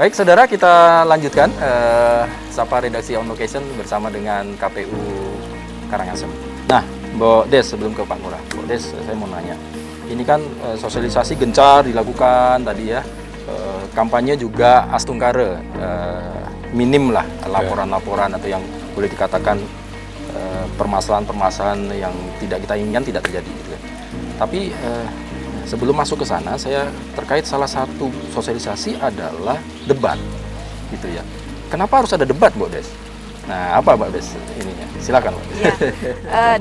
Baik, saudara, kita lanjutkan Sapa Redaksi On Location bersama dengan KPU Karangasem. Nah, Mbak Des, sebelum ke Pak Ngurah, Mbak Des, saya mau nanya. Ini kan sosialisasi gencar dilakukan tadi ya, kampanye juga astungkare, minim lah laporan-laporan atau yang boleh dikatakan permasalahan-permasalahan yang tidak kita inginkan tidak terjadi gitu kan. Tapi sebelum masuk ke sana, saya terkait salah satu sosialisasi adalah debat, gitu ya. Kenapa harus ada debat, Mbak Des? Nah, apa Mbak Des ininya? Silakan, Mbak. Ya,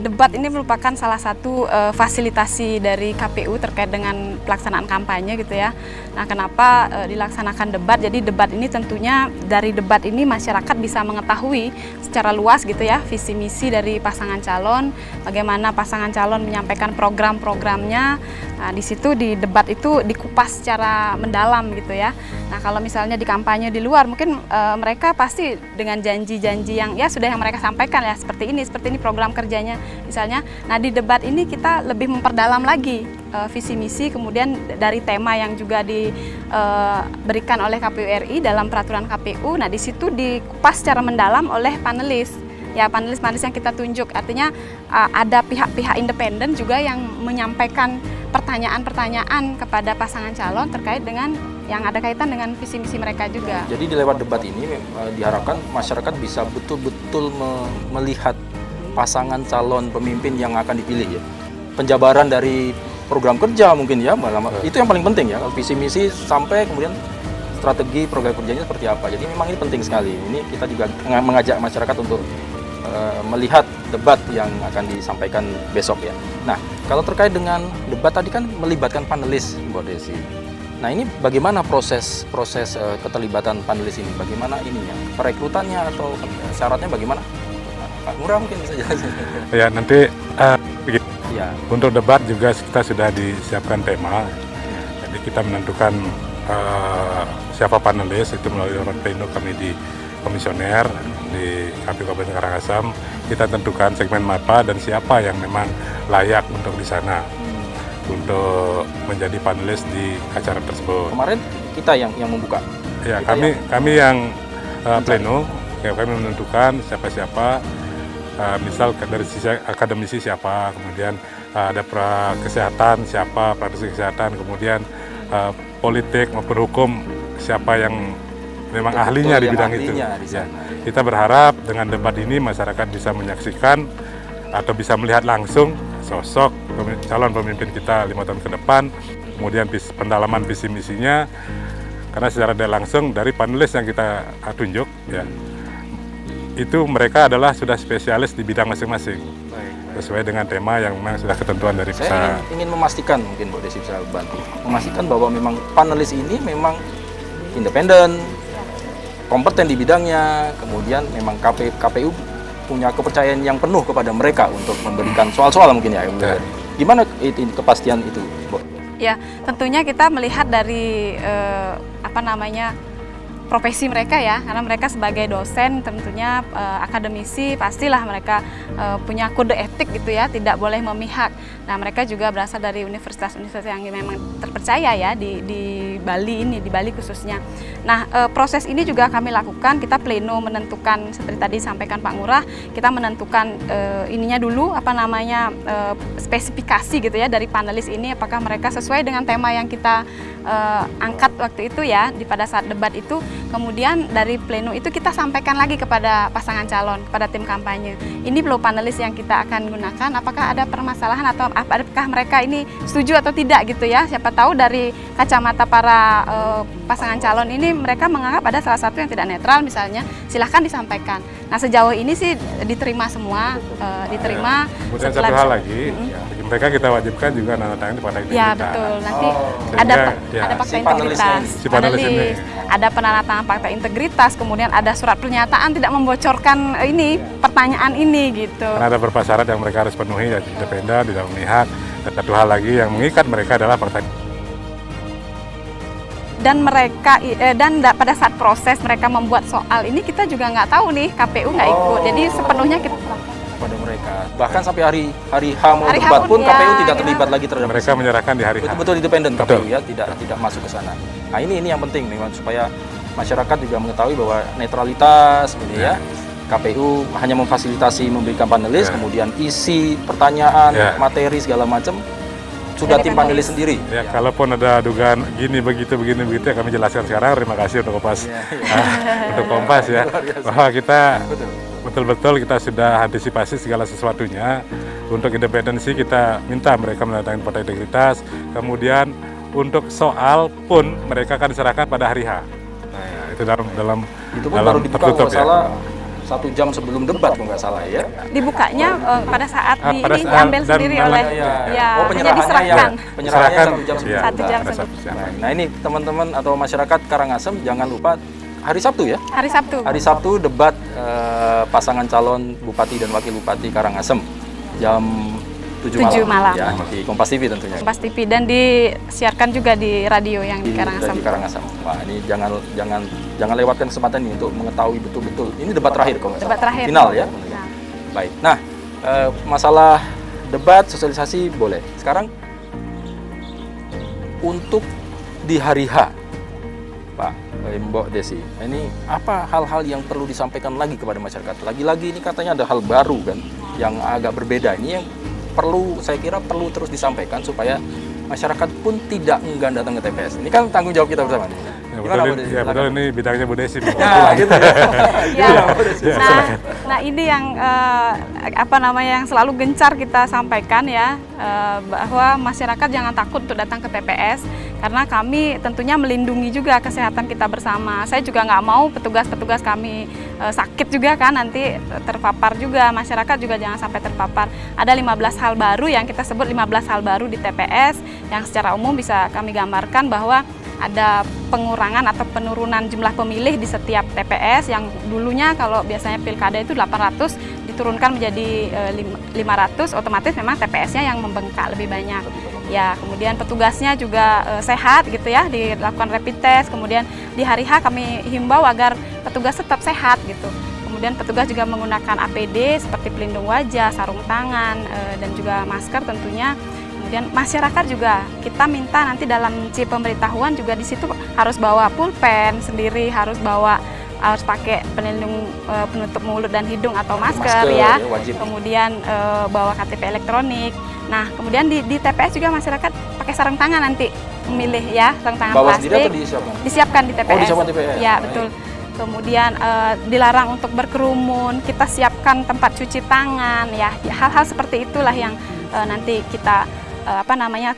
debat ini merupakan salah satu fasilitasi dari KPU terkait dengan pelaksanaan kampanye, gitu ya. Nah, kenapa dilaksanakan debat? Jadi debat ini tentunya dari debat ini masyarakat bisa mengetahui secara luas, gitu ya, visi misi dari pasangan calon, bagaimana pasangan calon menyampaikan program-programnya. Nah, di situ di debat itu dikupas secara mendalam, gitu ya. Nah, kalau misalnya di kampanye di luar, mungkin mereka pasti dengan janji-janji yang ya sudah yang mereka sampaikan ya, seperti ini program kerjanya misalnya. Nah, di debat ini kita lebih memperdalam lagi visi misi, kemudian dari tema yang juga diberikan oleh KPU RI dalam peraturan KPU. Nah, di situ dikupas secara mendalam oleh panelis. Ya, panelis-panelis yang kita tunjuk, artinya ada pihak-pihak independen juga yang menyampaikan pertanyaan-pertanyaan kepada pasangan calon terkait dengan yang ada kaitan dengan visi misi mereka juga. Jadi di lewat debat ini diharapkan masyarakat bisa betul-betul melihat pasangan calon pemimpin yang akan dipilih ya. Penjabaran dari program kerja mungkin ya, itu yang paling penting ya, visi misi sampai kemudian strategi program kerjanya seperti apa. Jadi memang ini penting sekali. Ini kita juga mengajak masyarakat untuk melihat debat yang akan disampaikan besok ya. Nah, kalau terkait dengan debat tadi kan melibatkan panelis, Mbak Desi. Nah, ini bagaimana proses keterlibatan panelis ini? Bagaimana ininya? Perekrutannya atau syaratnya bagaimana? Pak Ngurah mungkin bisa jelasin. Ya, nanti begini. Ya. Untuk debat juga kita sudah disiapkan tema. Jadi kita menentukan siapa panelis, itu melalui rapat pleno kami di komisioner di KPU Kabupaten Karangasem. Kita tentukan segmen apa dan siapa yang memang layak untuk di sana untuk menjadi panelis di acara tersebut. Kemarin kita yang membuka. Ya, kita kami yang pleno, ya, kami menentukan siapa-siapa, misal dari sisi akademisi siapa, kemudian ada kesehatan siapa, praktisi kesehatan, kemudian politik maupun hukum siapa yang memang ahlinya di bidang itu. Ya, kita berharap dengan debat ini masyarakat bisa menyaksikan atau bisa melihat langsung sosok calon pemimpin kita 5 tahun ke depan, kemudian pendalaman visi misinya, karena secara langsung dari panelis yang kita tunjuk, ya, itu mereka adalah sudah spesialis di bidang masing-masing, sesuai dengan tema yang memang sudah ketentuan dari perusahaan. Saya ingin memastikan, mungkin Mbak Desi bisa bantu, memastikan bahwa memang panelis ini memang independen, kompeten di bidangnya, kemudian memang KPU punya kepercayaan yang penuh kepada mereka untuk memberikan soal-soal mungkin ya. Gimana kepastian itu, Bu? Ya, tentunya kita melihat dari profesi mereka ya, karena mereka sebagai dosen tentunya akademisi pastilah mereka punya kode etik gitu ya, tidak boleh memihak. Nah, mereka juga berasal dari universitas-universitas yang memang terpercaya ya di Bali ini, di Bali khususnya. Nah, proses ini juga kami lakukan, kita pleno menentukan seperti tadi sampaikan Pak Ngurah, kita menentukan ininya dulu spesifikasi gitu ya dari panelis ini, apakah mereka sesuai dengan tema yang kita angkat waktu itu ya pada saat debat itu. Kemudian dari pleno itu kita sampaikan lagi kepada pasangan calon, kepada tim kampanye. Ini belum panelis yang kita akan gunakan, apakah ada permasalahan atau apakah mereka ini setuju atau tidak gitu ya. Siapa tahu dari kacamata para pasangan calon ini mereka menganggap ada salah satu yang tidak netral misalnya, silahkan disampaikan. Nah, sejauh ini sih diterima semua, diterima. Kemudian satu hal lagi, mereka kita wajibkan juga menandatangani fakta integritas. Ya, betul. Nanti ada fakta integritas. Si panelis ini. Ada penandatangan fakta integritas, kemudian ada surat pernyataan tidak membocorkan pertanyaan ini gitu. Karena ada beberapa syarat yang mereka harus penuhi, ya, independen, tidak memihak. Dan satu hal lagi yang mengikat mereka adalah fakta. Dan mereka pada saat proses mereka membuat soal ini kita juga nggak tahu nih, KPU nggak ikut. Jadi sepenuhnya kita pada mereka. Bahkan sampai hari H mau debat pun ya, KPU tidak terlibat lagi terhadap mereka menyerahkan di hari H. Betul-betul independen KPU ya, tidak masuk ke sana. Nah, ini yang penting memang supaya masyarakat juga mengetahui bahwa netralitas gitu ya. KPU hanya memfasilitasi memberikan panelis, kemudian isi pertanyaan, materi segala macam sudah tim panelis sendiri. Ya, kalaupun ada dugaan gini begitu ya kami jelaskan sekarang. Terima kasih untuk Kompas, untuk Kompas ya, bahwa kita betul-betul kita sudah antisipasi segala sesuatunya. Untuk independensi kita minta mereka menandatangani fakta integritas. Kemudian untuk soal pun mereka akan diserahkan pada hari H. Nah, ya, itu dalam itu pun baru dibuka kalau nggak salah 1 jam sebelum debat kalau nggak salah ya. Dibukanya pada saat pada ini saat diambil dan sendiri oleh oh, hanya diserahkan. Penyerahannya 1 jam sebelum Satu jam debat. sebelum. Nah ini teman-teman atau masyarakat Karangasem jangan lupa hari Sabtu ya. Hari Sabtu. Hari Sabtu debat pasangan calon Bupati dan Wakil Bupati Karangasem jam 7 malam. Ya, di Kompas TV tentunya. Kompas TV dan disiarkan juga di radio yang di Karangasem. Di Karangasem. Wah, ini jangan lewatkan kesempatan ini untuk mengetahui betul-betul. Ini debat terakhir kalau nggak salah. Debat terakhir. Final ya. Nah. Baik. Nah, masalah debat, sosialisasi boleh. Sekarang untuk di hari H, Pak Mbok Desi, ini apa hal-hal yang perlu disampaikan lagi kepada masyarakat? Lagi-lagi ini katanya ada hal baru kan, yang agak berbeda. Ini yang saya kira perlu terus disampaikan supaya masyarakat pun tidak enggan datang ke TPS. Ini kan tanggung jawab kita bersama. Betul, ini bidangnya Bu Desi. Ya, gitu ya. Nah, ini yang yang selalu gencar kita sampaikan ya, bahwa masyarakat jangan takut untuk datang ke TPS karena kami tentunya melindungi juga kesehatan kita bersama. Saya juga nggak mau petugas-petugas kami sakit juga kan, nanti terpapar juga, masyarakat juga jangan sampai terpapar. Ada 15 hal baru yang kita sebut 15 hal baru di TPS yang secara umum bisa kami gambarkan bahwa ada pengurangan atau penurunan jumlah pemilih di setiap TPS yang dulunya kalau biasanya pilkada itu 800 diturunkan menjadi 500, otomatis memang TPS-nya yang membengkak lebih banyak. Ya, kemudian petugasnya juga sehat gitu ya, dilakukan rapid test, kemudian di hari H kami himbau agar petugas tetap sehat gitu. Kemudian petugas juga menggunakan APD seperti pelindung wajah, sarung tangan, dan juga masker tentunya. Kemudian masyarakat juga kita minta nanti dalam C pemberitahuan juga di situ harus bawa pulpen sendiri, harus pakai penutup mulut dan hidung atau masker ya. Wajib. Kemudian bawa KTP elektronik. Nah, kemudian di TPS juga masyarakat pakai sarung tangan nanti memilih ya, sarung tangan bawa plastik. Sendiri atau disiapkan? Disiapkan di TPS. Oh, disiapkan di TPS. Ya, betul. Kemudian dilarang untuk berkerumun, kita siapkan tempat cuci tangan ya. Hal-hal seperti itulah yang nanti kita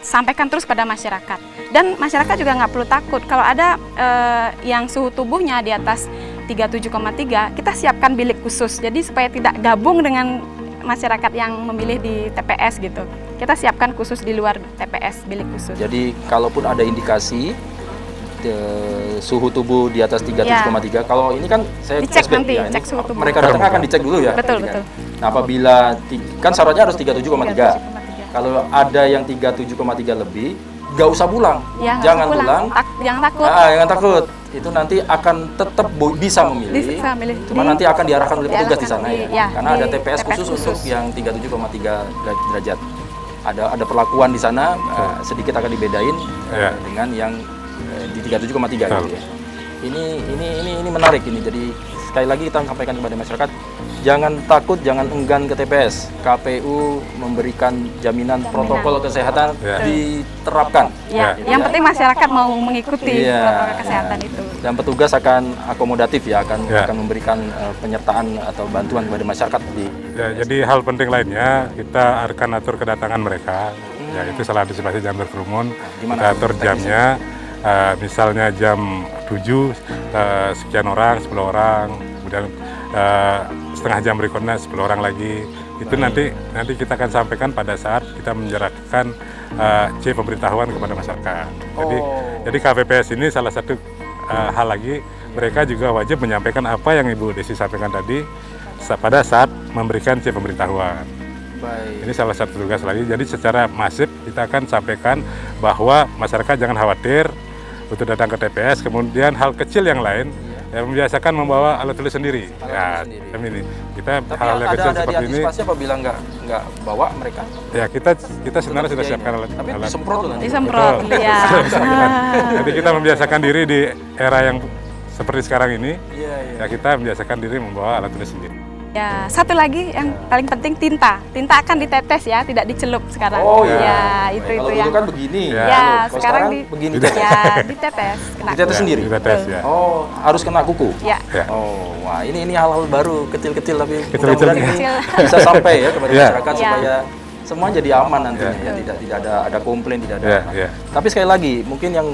sampaikan terus pada masyarakat. Dan masyarakat juga nggak perlu takut kalau ada yang suhu tubuhnya di atas 37,3, kita siapkan bilik khusus. Jadi supaya tidak gabung dengan masyarakat yang memilih di TPS gitu. Kita siapkan khusus di luar TPS, bilik khusus. Jadi kalaupun ada indikasi suhu tubuh di atas 37,3, kalau ini kan saya dicek flashback nanti, ya, cek suhu tubuh. mereka datang akan dicek dulu ya. Betul, kan? betul. Nah, apabila kan syaratnya harus 37,3. Kalau ada yang 37,3 lebih, nggak usah pulang. Ya, jangan pulang. Jangan takut. Jangan takut. Itu nanti akan tetap bisa memilih. Bisa milih. Cuma nanti akan diarahkan oleh petugas di sana ya. Karena ada TPS khusus untuk yang 37,3 derajat. Ada perlakuan di sana, sedikit akan dibedain dengan yang di 37,3 gitu ya. Ini menarik ini. Jadi sekali lagi kita sampaikan kepada masyarakat, jangan takut, jangan enggan ke TPS. KPU memberikan jaminan protokol kesehatan diterapkan. Ya, yang penting masyarakat mau mengikuti protokol kesehatan itu. Dan petugas akan akomodatif ya, akan memberikan penyertaan atau bantuan kepada masyarakat di. Jadi hal penting lainnya kita akan atur kedatangan mereka. Ya, itu salah antisipasi jam berkerumun. Kita atur jamnya. Misalnya jam 7 sekian orang, 10 orang, kemudian setengah jam berikutnya 10 orang lagi. Itu nanti kita akan sampaikan pada saat kita menyerahkan C pemberitahuan kepada masyarakat. Jadi KPPS ini salah satu hal lagi, mereka juga wajib menyampaikan apa yang Ibu Desi sampaikan tadi pada saat memberikan C pemberitahuan. Ini salah satu tugas lagi. Jadi secara masif kita akan sampaikan bahwa masyarakat jangan khawatir untuk datang ke TPS. Kemudian hal kecil yang lain, membiasakan membawa alat tulis sendiri. Ini kita hal yang kecil seperti ini. Tapi apabila nggak bawa mereka? Ya kita sebenarnya sudah siapkan alat. Tapi disemprot loh nanti. Disemprot, ya. Jadi kita membiasakan diri di era yang seperti sekarang ini, Iya, ya kita membiasakan diri membawa alat tulis sendiri. Ya, satu lagi yang paling penting tinta. Tinta akan ditetes ya, tidak dicelup sekarang. Oh iya. Ya, Kalau itu yang. dulu kan begini. Ya. Ya, Kalau sekarang begini. ya ditetes. Kena Ditetes kuku. sendiri? Ditetes ya. Oh, harus kena kuku. Ya. Ya. Oh, wah ini hal-hal baru kecil-kecil tapi Kecil-kecil. mudah-mudahan ini Kecil. bisa sampai ya kepada Ya. masyarakat Ya. supaya semua jadi aman nantinya Ya. ya, tidak ada komplain, tidak ada. Ya, apa. ya. Tapi sekali lagi mungkin yang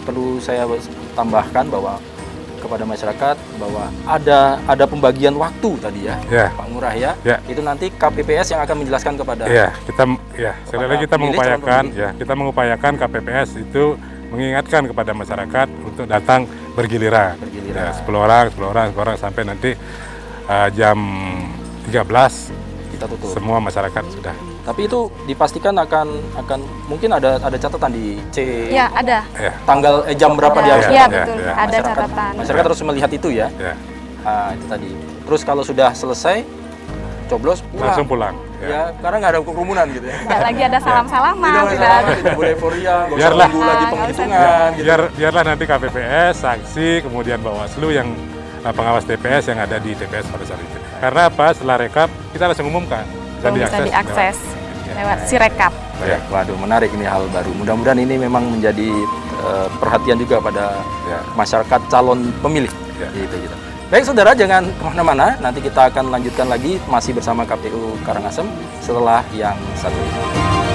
perlu saya tambahkan bahwa kepada masyarakat bahwa ada pembagian waktu tadi ya, Ya. Pak Ngurah ya. Ya. Itu nanti KPPS yang akan menjelaskan kepada Iya, sekali lagi kita pemilih, mengupayakan, calon pemilih. kita mengupayakan KPPS itu mengingatkan kepada masyarakat untuk datang bergiliran. Bergiliran. Ya, 10 orang sampai nanti jam 13 kita tutup. semua masyarakat sudah. Tapi itu dipastikan akan mungkin ada catatan di C Ya, ada. Ya, tanggal jam berapa dia harus Ya, datang. betul. ya. Ada catatan. Masyarakat harus melihat itu ya. ya. Itu tadi. Terus kalau sudah selesai coblos pulang. Langsung pulang. Ya, karena nggak ada kerumunan gitu ya. Tidak lagi ada salam-salaman, Tidak tidak ada. tidak boleh euforia, nggak usah Biarlah. tunggu lagi Nggak usah. penghitungan gitu. Biarlah nanti KPPS, saksi, kemudian Bawaslu yang pengawas TPS yang ada di TPS pada saat itu. Karena apa? Setelah rekap kita langsung umumkan. Belum bisa diakses lewat Sirekap. Baik, waduh menarik ini hal baru. Mudah-mudahan ini memang menjadi perhatian juga pada Ya. masyarakat calon pemilih. Ya. Gitu. Baik saudara, jangan kemana-mana. Nanti kita akan lanjutkan lagi masih bersama KPU Karangasem setelah yang satu ini.